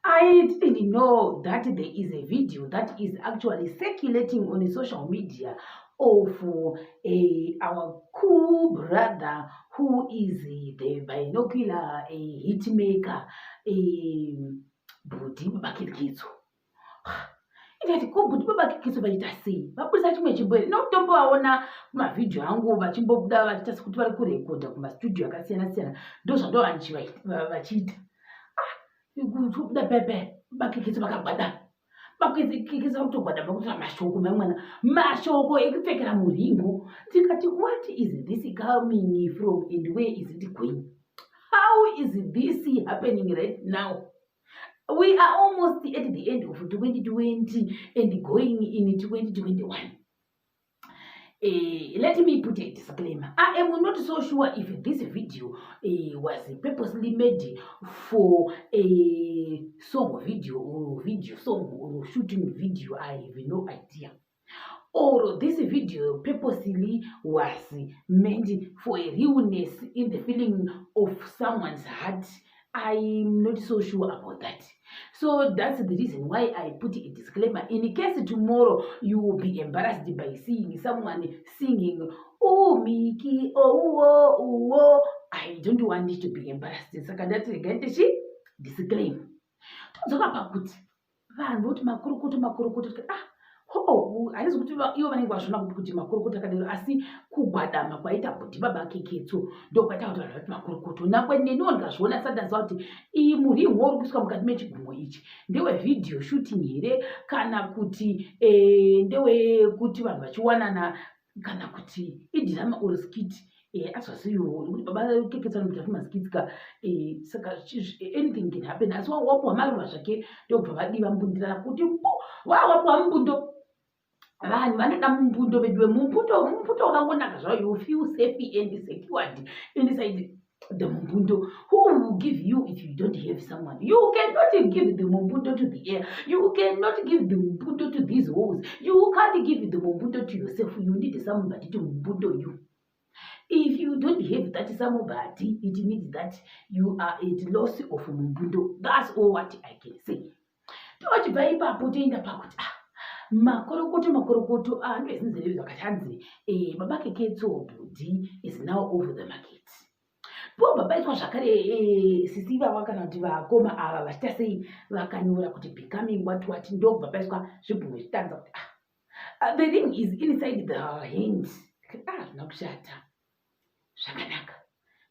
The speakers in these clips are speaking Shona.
I didn't know that there is a video that is actually circulating on the social media of our cool brother who is the binocular hitmaker, Budi Babakeketso. Ikati ko Budi Babakeketso vaita sei? Vapurisa chimwe chibwere. Nokutomboaona mavideo angu vachimbobuda vachita kuti vari kurekodha kumastudio akasiyana-siyana. Ndozvando vachiita. Kuda pepe Babakeketso vakagwada. Babakeketso kutogwada pakutora mashoko mamwana. Mashoko ekupfekera muringo. Tikati what is this coming from and where is it going? How is this happening right now? We are almost at the end of 2020 and going in 2021. Let me put a disclaimer. I am not so sure if this video was purposely made for a song video or video song or shooting video. I have no idea. Or this video purposely was meant for a realness in the feeling of someone's heart. I'm not so sure about that. So that's the reason why I put a disclaimer. In case tomorrow you will be embarrassed by seeing someone singing, oh Miki, oh, I don't want it to be embarrassed. So that's again the disclaimer. Haizi kuti ivo vanenge vazviona kuti makurukota kadero asi kugwadama kwaita Budi Babakeketso ndokwaita kuti vanhu vati makurukuto nakweneniwo ndikazviona sadanza kuti iyi muringo uri kuiswa mukati mechigumwe ichi ndewe video shooting here kana kuti ndewekuti vanhu vachiwanana kana kuti idhirama uri skit aswasiyo kuti Babakeketso anoita maskitska saka anything can happen asi wapuwa maruva zvake ndobva vadiva mbundirana kuti wapuwa mbundo vanhu vanoda mumbundo vedu mumbundo wakangonaka zvavo. You feel safe and secured inside the mumbundo. Who will give you if you don't have someone? You cannot give the mumbundo to the air. You cannot give the mumbundo to these walls. You can't give the mumbundo to yourself. You need somebody to mumbundo you. If you don't have that somebody, it means that you are at loss of mumbundo. That's all what I can say. Tochibva ipapo toenda pakuti makorokoto ndoezinzereve zvakachanzi Babakeketso Budi is now over the market. Po babaitwa zvakare sisiva wakana kuti vakoma ava vachita sei vakanyora kuti becoming what ndo babaitwa zvibhumwe zvitanza kuti the ring is inside the hand. Zvina kushata zvakanaka.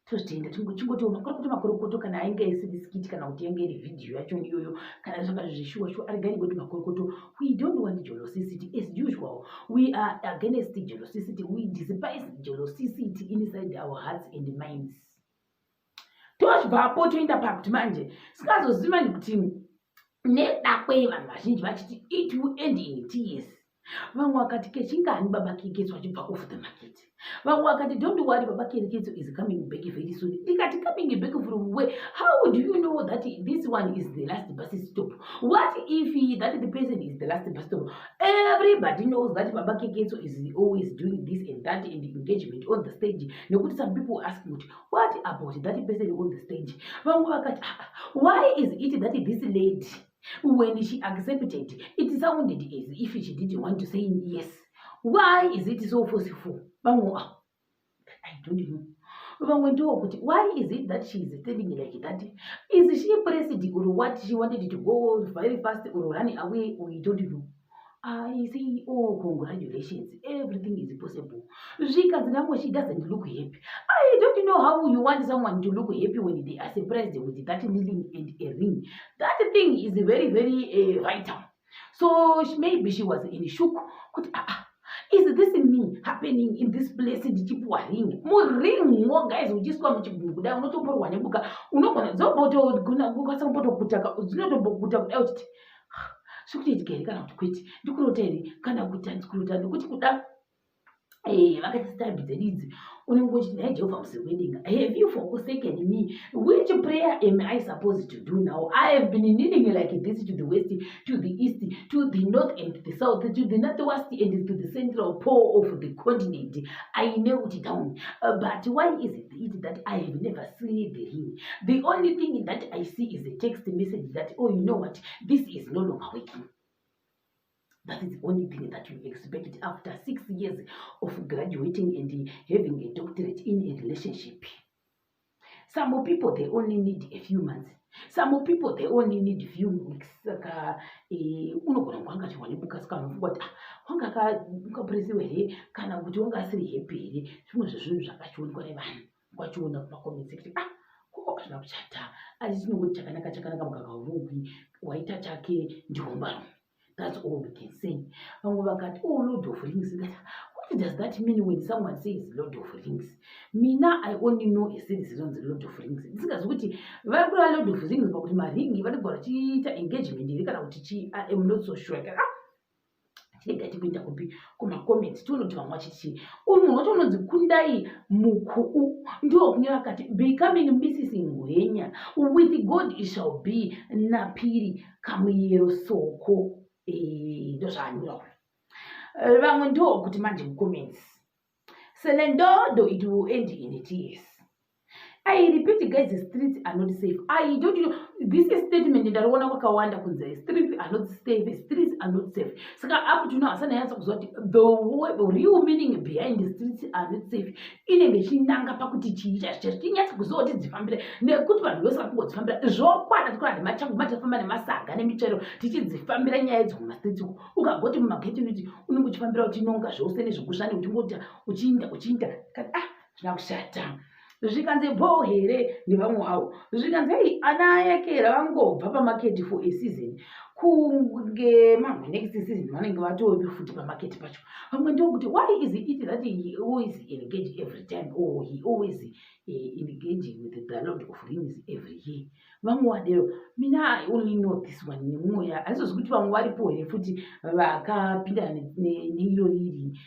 Tozvienda chingoti makorokoto kana ainge esiriskiti kana kuti yange iri video yacho iyoyo kana zvaka zvishuwa arigari kuti makorokoto. We don't want jealousy as usual. We are against jealousy. We despise jealousy inside our hearts and minds. Tozvipapo toenda pakuti manje sikazozimani kuti neda kwevanhu vazhinji vachiti it will end in tears. Vamwe vakati kechingani Babakeketso achibva off the market. Vamwe vakati don't worry, Babakeketso is coming back very soon. Ikati coming back from where? How do you know that this one is the last bus stop? What if that the person is the last bus stop? Everybody knows that Babakeketso is always doing this and that in the engagement on the stage. Nokuti some people ask me, what about that person on the stage? Vamwe vakati why is it that this lady, when she accepted, it sounded as if she didn't want to say yes. Why is it so forceful? I don't know. Why is it that she is telling like that? Is she pressed or what? She wanted to go very fast or run away? We don't know. I say, oh, congratulations, everything is possible. She doesn't look happy. I don't know how you want someone to look happy when they are surprised with that kneeling and a ring. That thing is very, very vital. So maybe she was in shock. Is this me happening in this place? Ndichipwa ring. Mo ring mo guys uchiswa mchibungu da unotoporwa nebuka unogona zoboto guna samboto kutaka uzinotobokuta kuti sikuti kana kuti kwiti ndikuroteri kana kuti ndikurota ndikuti kuda vakatistambidze ridzi unenge uchiti nhai Jehovha musikuedenga, have you forsaken me? Which prayer am I supposed to do now? I have been kneeling like this to the west, to the east, to the north and the south, to the northwest and to the central pole of the continent. I knelt down, but why is it that I have never seen the ring? The only thing that I see is a text message that, oh, you know what, this is no longer working. That is the only thing that you expect after 6 years of graduating and having a doctorate in a relationship. Some people, they only need a few months. Some people, they only need a few weeks. Unogona kwangati wanebuka saka mfungwa wanga kapresiwe here kana kuti wanga asiri happy here. Zvimwe zvezvinhu zvakachiunikwa nevanhu kwachiona kumakomenti section. Kuko zvina kuchata. Asi chinongoti chakanaka muganga urugwi waita chake ndihomba. That's all we can say. Oh, Lord of Rings. What does that mean when someone says Lord of Rings? Mina, I only know a series on the Lord of Rings. This is what Lord of Rings about my ring, even got engagement. I am not so sure. Tipinda kuma comments tunoti vamwe vachichi unhu watononzikundai mukuu ndio kunyora kati becoming Mrs. Ngwenya with God it shall be napiri kamuyero soko ndo zvanyura vamwe ndo kuti manje mucomments selendodo it will end in tears. I repeat, guys, the streets are not safe. I don't know. This is statement that one wakawanda kunze. Streets are not safe. Streets are not safe. So up to now, the real meaning behind the streets are not safe. Inenge chinanga pakuti chicha chinyatsa kuzoti dzifambira nekuti vanhu vose vakungodzifambira zvokwata tikora nemachangu machafamba nemasaga nemichero tichidzifambira nyaya idzi kumastreets ukagoti mumageti kuti unenge uchifambira uchinonga zvose nezvekushani uchingoti uchinda zvina kushata. Zvikanzi bho here nevamwe wavo zvikanzi ana ayekera vangobva pamaketi for a season kunge mamwe next season vanenge vatovi futi pamaketi pacho. Vamwe ndokuti why is it that he always engage every time or he always engage with the Lord of Rings every year? Vamwe vadero mina I only know this one nemwoya hazvizozi kuti vamwe varipo here futi vakapinda neiro riri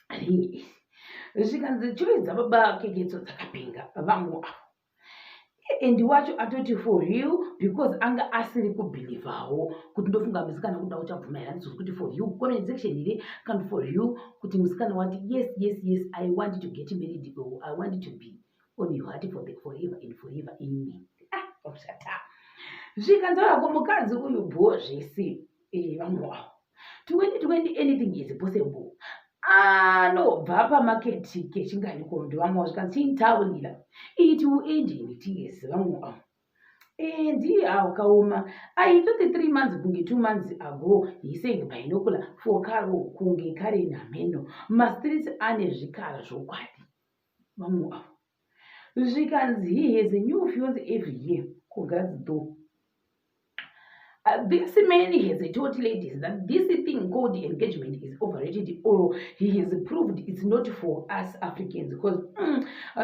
ringi zvikanzi choedza baba kegetso dzakapenga vamwe avo and wacho atoti for real because anga asiri kubhilivhawo kuti ndofunga musikana kuda uchabvuma here handizoti kuti for you comment section here kana for you kuti musikana wati yes I want to get married or I want to be on your heart for the forever and forever in me. Kushata zvikanzora kumukadzi uyu bho zvese vamwe avo 2020 anything is possible. Anobva pamaketi kechingariko ndivamwe zvikanzi chintaurira it will end in tears vamwe avo ndiye akaoma aitoti 3 months kunge 2 months ago he saying binocular for karo kunge kare nameno mastreets ane zvikara zvokwadi vamwe avo zvikanzi he has a new fiance every year congrats though. This man has told ladies that this thing called engagement is overrated or he has proved it's not for us Africans because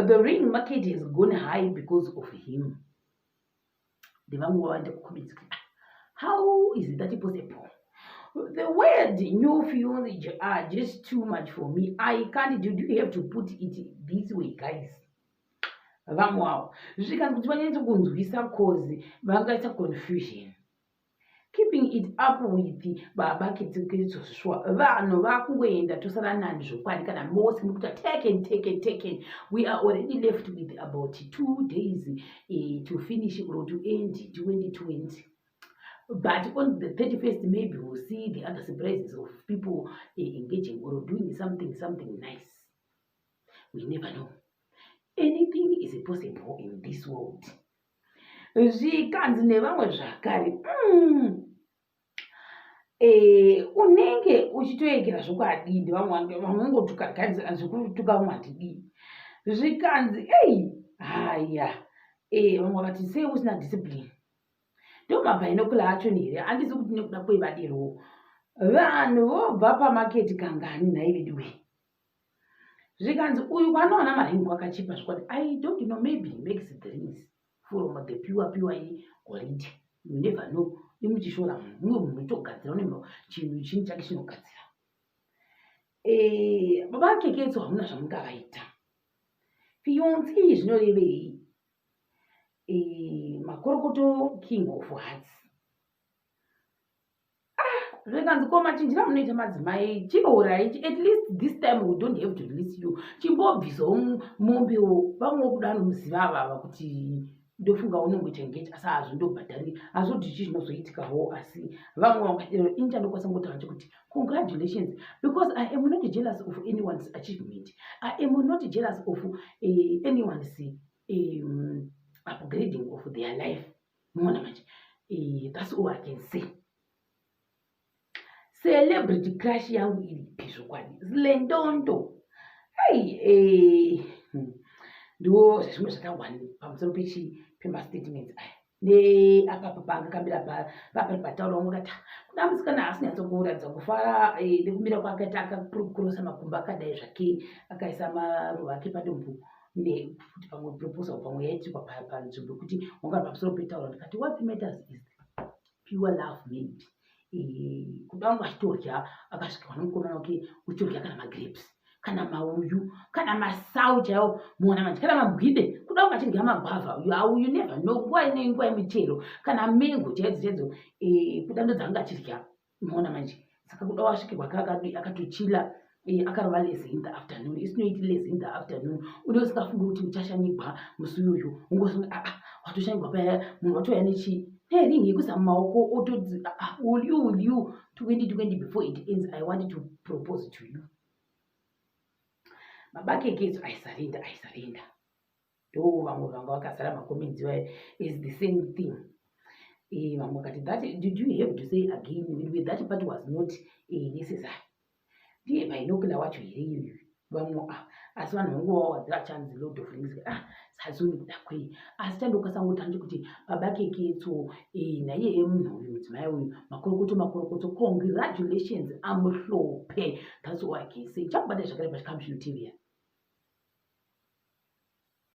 the ring market has gone high because of him. How is that possible? The word new fiance are just too much for me. I can't do you have to put it this way, guys. Vamwe zvikanzi kuti vanyanza kunzwisa cause vangaita confusion. Keeping it up with baba kitsikitso zvishwa vanhu vakungoenda tosara nani zvokwadi kana mose mukuta taken we are already left with about 2 days to finish or to end 2020, but on the 31st maybe we'll see the other surprises of people engaging or doing something nice. We never know. Anything is possible in this world. Zvikanzi nevamwe zvakare unenge uchitoekera zvokwadi vamwe ngotukagadzira zvekutuka mwadidi zvikanzi haya vamwe vati sei usina discipline ndo mabhainokula acho here handisi kuti nekuda kwevadero vanhu vobva pamaketi kangani naividiwe zvikanzi uyu kwanoona maringi wakachipa zvokwadi I don't know maybe he makes the rings from the pure gold. You never know. Imuchishora mumwe munhu togadzira chinhu chini chake chinogadzira baba Keketso hamuna zvamungaita. Fiancé zvinorevei? Makorokoto king of hearts. Zvekanzi koma chinjira munoita madzimai chinourayi, at least this time we don't have to release you. Chimbobvisawo mombewo vamwe kuda nomuziva avava kuti ndofunga unongoita engage asi hazvindobhadhari hazvoti ichi zvinozoitikawo asi vamwe vangadero incha ndokwanisa ngotaura chekuti congratulations because I am not jealous of anyone's achievement. I am not jealous of anyone's upgrading of their life. Muona manje. That's all I can say. Celebrity crush yangu ilipi zvokwadi zilendondo. Ndo zvimwe zvakawanda pamusoro pemastatements aya neapa panga kambira papari pataura ungati kuna musikana asinyatsokuratidza kufara nekumira kwake akakurosa makumbo akadai zvake akaisa maruva ake padumbu nekuti pamwe proposal pamwe yaitikwa panzvimbo kuti wanga pamusoro petaura ndikati what matters is pure love maybe kuda wanga achitorya akasvikirwa nomukomana wake uchitorya kana magrapes kana mauyu kana masau chaiwo muona manje kana magwide kuda wanga achirya magwavha you never know nguva ine nguva yemichero kana mengo chaidzo kuda ndo dzanga achirya muona manje saka kuda wasvikirwa akatochila akarova lazy in the afternoon isinoiti lazy in the afternoon unosikafunga kuti uchashanyigwa musi uyoyo ungosunga watoshanyigwa paya munhu watouya nechi ringi yekuisa mumaoko otodzi will you 2020 before it ends I want to propose to you. Baba Keketso aisarenda ndo vamwe vanga vakazara macomments is the same thing. Vamwe vakati that did you have to say again that part was not necessary. Ndiye painokula wacho here iyoyo vamwe asi vanhu vanguva wadzira chanzi lot of things sazoni kuda kwei asi tandokasangotanje kuti Baba Keketso naiye munhu uyu mudzimai uyu makorokoto congratulations amuhlope. That's all I can say. Chakubata zvakare paChikamu TV.